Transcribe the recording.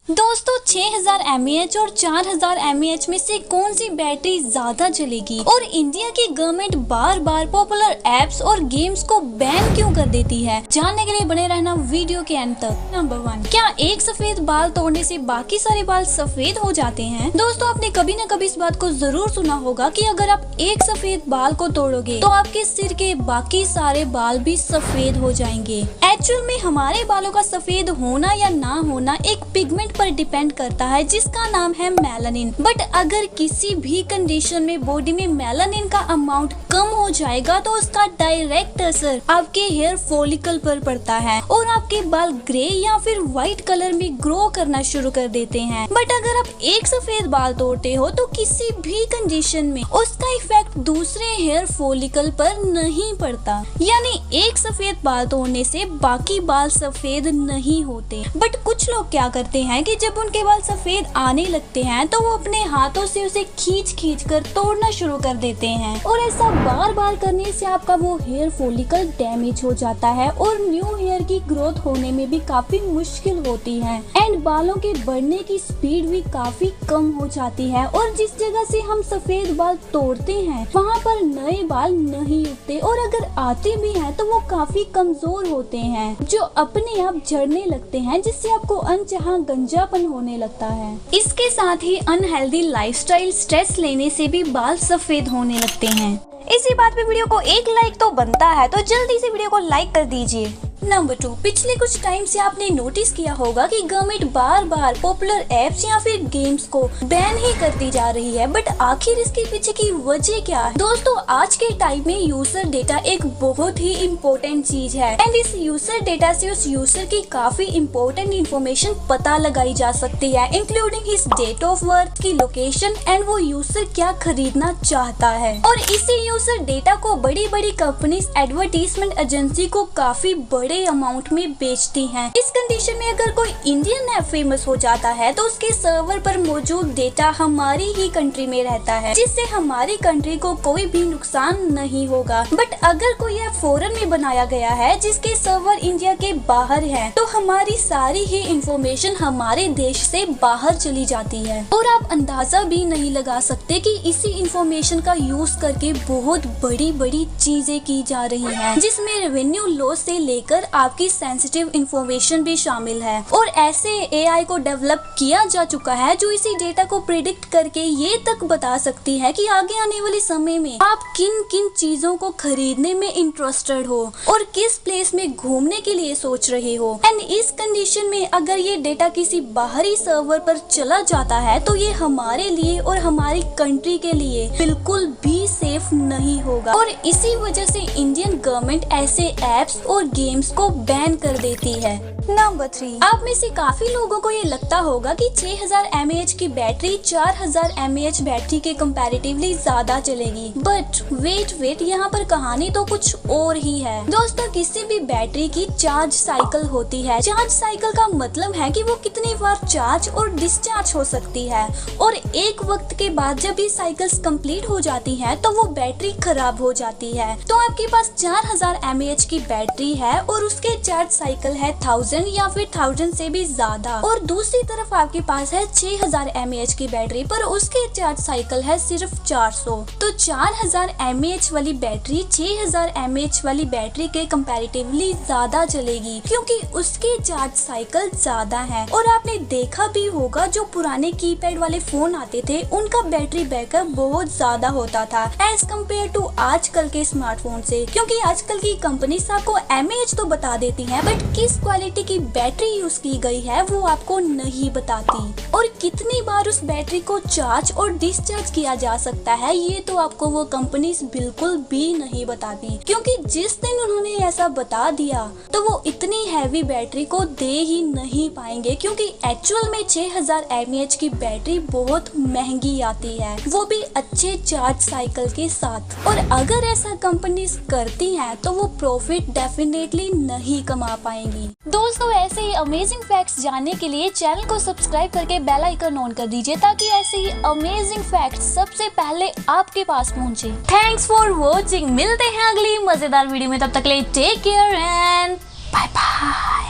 दोस्तों 6000 mAh और 4000 mAh में से कौन सी बैटरी ज्यादा चलेगी और इंडिया की गवर्नमेंट बार बार पॉपुलर एप्स और गेम्स को बैन क्यों कर देती है, जानने के लिए बने रहना वीडियो के अंत तक। नंबर 1, क्या एक सफेद बाल तोड़ने से बाकी सारे बाल सफेद हो जाते हैं? दोस्तों आपने कभी न कभी इस बात को जरूर सुना होगा कि अगर आप एक सफेद बाल को तोड़ोगे तो आपके सिर के बाकी सारे बाल भी सफेद हो जाएंगे। एक्चुअल में हमारे बालों का सफेद होना या ना होना एक पिगमेंट पर डिपेंड करता है जिसका नाम है मेलानिन। बट अगर किसी भी कंडीशन में बॉडी में मेलानिन का अमाउंट कम हो जाएगा तो उसका डायरेक्ट असर आपके हेयर फॉलिकल पर पड़ता है और आपके बाल ग्रे या फिर व्हाइट कलर में ग्रो करना शुरू कर देते हैं। बट अगर आप एक सफेद बाल तोड़ते हो तो किसी भी कंडीशन में उसका इफेक्ट दूसरे हेयर फॉलिकल पर नहीं पड़ता, यानी एक सफेद बाल तोड़ने से बाकी बाल सफेद नहीं होते। बट कुछ लोग क्या करते हैं कि जब उनके बाल सफेद आने लगते हैं तो वो अपने हाथों से उसे खींच कर तोड़ना शुरू कर देते हैं और ऐसा बार बार करने से आपका वो हेयर फॉलिकल डैमेज हो जाता है और न्यू हेयर की ग्रोथ होने में भी काफी मुश्किल होती है एंड बालों के बढ़ने की स्पीड भी काफी कम हो जाती है और जिस जगह से हम सफेद बाल तोड़ते हैं वहाँ पर नए बाल नहीं उगते और अगर आते भी हैं तो वो काफी कमजोर होते हैं जो अपने आप झड़ने लगते हैं जिससे आपको अनचाहा गंजापन होने लगता है। इसके साथ ही अनहेल्दी लाइफस्टाइल, स्ट्रेस लेने से भी बाल सफेद होने लगते हैं। इसी बात पे वीडियो को एक लाइक तो बनता है, तो जल्दी से वीडियो को लाइक कर दीजिए। नंबर 2, पिछले कुछ टाइम से आपने नोटिस किया होगा कि गवर्नमेंट बार बार पॉपुलर एप्स या फिर गेम्स को बैन ही करती जा रही है। बट आखिर इसके पीछे की वजह क्या है? दोस्तों आज के टाइम में यूजर डेटा एक बहुत ही इम्पोर्टेंट चीज है एंड इस यूजर डेटा से उस यूजर की काफी इम्पोर्टेंट इन्फॉर्मेशन पता लगाई जा सकती है, including his date of birth की लोकेशन एंड वो यूजर क्या खरीदना चाहता है। और इसी यूजर डेटा को बड़ी बड़ी कंपनीज एडवर्टीजमेंट एजेंसी को काफी बड़े अमाउंट में बेचती हैं। इस कंडीशन में अगर कोई इंडियन ऐप फेमस हो जाता है तो उसके सर्वर पर मौजूद डेटा हमारी ही कंट्री में रहता है जिससे हमारी कंट्री को कोई भी नुकसान नहीं होगा। बट अगर कोई ऐप फॉरेन में बनाया गया है जिसके सर्वर इंडिया के बाहर है तो हमारी सारी ही इंफॉर्मेशन हमारे देश से बाहर चली जाती है और आप अंदाजा भी नहीं लगा सकते कि इसी इंफॉर्मेशन का यूज करके बहुत बड़ी बड़ी चीजें की जा रही हैं जिसमें रेवेन्यू लॉस से लेकर आपकी सेंसिटिव इंफॉर्मेशन भी शामिल है। और ऐसे एआई को डेवलप किया जा चुका है जो इसी डेटा को प्रिडिक्ट करके ये तक बता सकती है कि आगे आने वाले समय में आप किन किन चीजों को खरीदने में इंटरेस्टेड हो और किस प्लेस में घूमने के लिए सोच रहे हो। एंड इस कंडीशन में अगर ये डेटा किसी बाहरी सर्वर पर चला जाता है तो ये हमारे लिए और हमारी कंट्री के लिए बिल्कुल भी सेफ नहीं होगा और इसी वजह से इंडियन गवर्नमेंट ऐसे एप्स और गेम्स को बैन कर देती है। नंबर 3, आप में से काफी लोगों को ये लगता होगा कि 6000 mAh की बैटरी 4000 mAh बैटरी के कंपैरेटिवली ज्यादा चलेगी। बट वेट यहाँ पर कहानी तो कुछ और ही है। दोस्तों किसी भी बैटरी की चार्ज साइकिल होती है। चार्ज साइकिल का मतलब है कि वो कितनी बार चार्ज और डिस्चार्ज हो सकती है और एक वक्त के बाद जब ये साइकिल्स कंप्लीट हो जाती है तो वो बैटरी खराब हो जाती है। तो आपके पास 4000 mAh की बैटरी है और उसके चार्ज साइकिल है 1000 या फिर 1000 से भी ज्यादा और दूसरी तरफ आपके पास है 6000 mAh की बैटरी पर उसके चार्ज साइकिल है सिर्फ 400। तो 4000 mAh वाली बैटरी 6000 mAh वाली बैटरी के कंपैरेटिवली ज्यादा चलेगी क्योंकि उसके चार्ज साइकिल ज्यादा है। और आपने देखा भी होगा जो पुराने कीपैड वाले फोन आते थे उनका बैटरी बैकअप बहुत ज्यादा होता था एज कम्पेयर टू आजकल के स्मार्टफोन से, क्योंकि आजकल की कंपनी आपको mAh तो बता देती है बट किस क्वालिटी की बैटरी यूज की गई है वो आपको नहीं बताती और कितनी बार उस बैटरी को चार्ज और डिस्चार्ज किया जा सकता है ये तो आपको वो कंपनीज बिल्कुल भी नहीं बताती, क्योंकि जिस दिन उन्होंने ऐसा बता दिया तो वो इतनी हैवी बैटरी को दे ही नहीं पाएंगे क्योंकि एक्चुअल में 6000 mAh की बैटरी बहुत महंगी आती है, वो भी अच्छे चार्ज साइकिल के साथ। और अगर ऐसा कंपनीज करती हैं तो वो प्रॉफिट डेफिनेटली नहीं कमा पाएंगी। दोस्तों ऐसे ही अमेजिंग फैक्ट्स जानने के लिए चैनल को सब्सक्राइब करके बेल आइकन ऑन कर दीजिए ताकि ऐसे ही अमेजिंग फैक्ट्स सबसे पहले आपके पास पहुंचे। थैंक्स फॉर वॉचिंग, मिलते हैं अगली मजेदार वीडियो में, तब तक के लिए take care and bye bye.